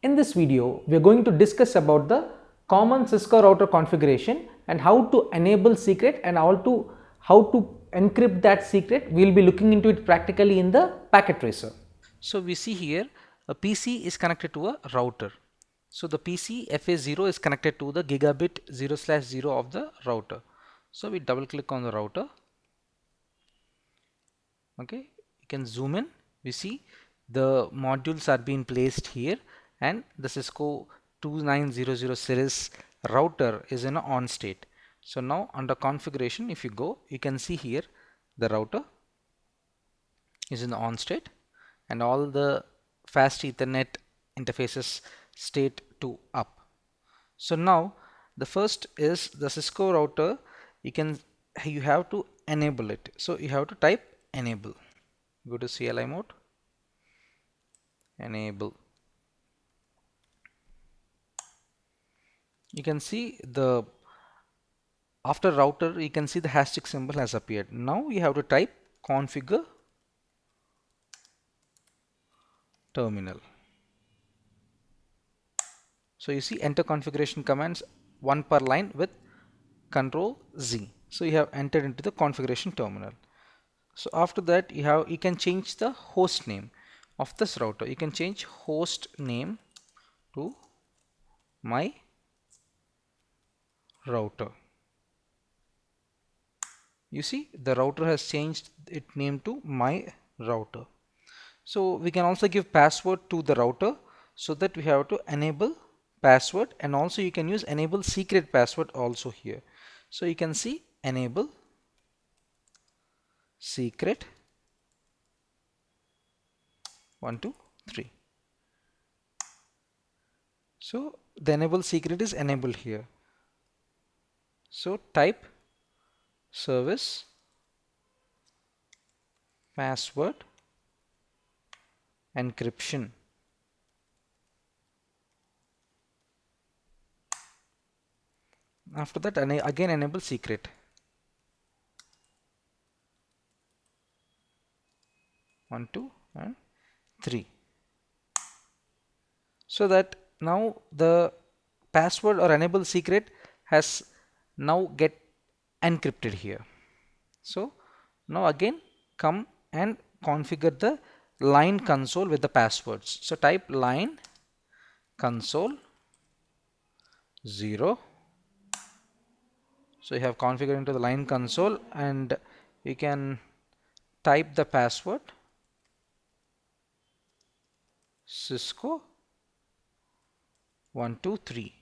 In this video, we are going to discuss about the common Cisco router configuration and how to enable secret and how to encrypt that secret. We will be looking into it practically in the packet tracer. So we see here a PC is connected to a router. So the PC FA0 is connected to the gigabit 0/0 of the router. So we double click on the router. Okay, you can zoom in. We see the modules are being placed here and the Cisco 2900 series router is in a on state. So now under configuration, if you go, you can see here the router is in the on state and all the fast Ethernet interfaces state to up. So now the first is the Cisco router. You have to enable it. So you have to type enable. Go to CLI mode, enable. You can see the after router, you can see the hashtag symbol has appeared. Now you have to type configure terminal. So you see enter configuration commands, one per line with Control Z. So you have entered into the configuration terminal. So after that you can change the host name of this router. You can change host name to my router. You see the router has changed its name to my router. So we can also give password to the router, so that we have to enable password, and also you can use enable secret password also here. So you can see enable secret 1 2 3. So the enable secret is enabled here. So type service password encryption. After that again enable secret 1 2 and 3, so that now the password or enable secret has now get encrypted here. So now again come and configure the line console with the passwords. So type line console 0. So you have configured into the line console and you can type the password Cisco 1 2 3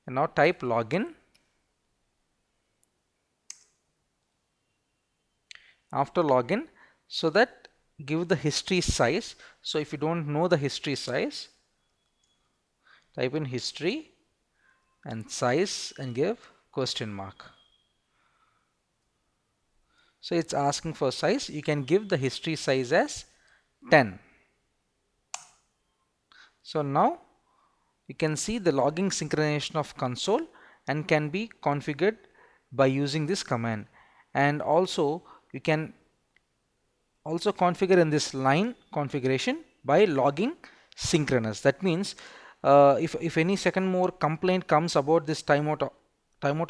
and now type login. After login, so that give the history size. So if you don't know the history size, type in history and size and give question mark. So it's asking for size. You can give the history size as 10. So now you can see the logging synchronization of console and can be configured by using this command. And also you can also configure in this line configuration by logging synchronous. That means if any second more complaint comes about this timeout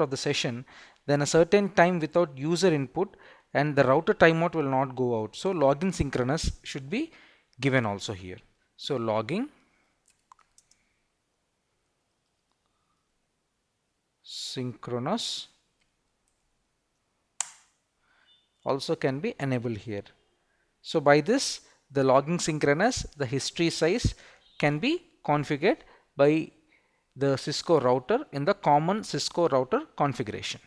of the session, then a certain time without user input and the router timeout will not go out. So logging synchronous should be given also here. So logging synchronous also can be enabled here. So by this, the logging synchronous, the history size can be configured by the Cisco router in the common Cisco router configuration.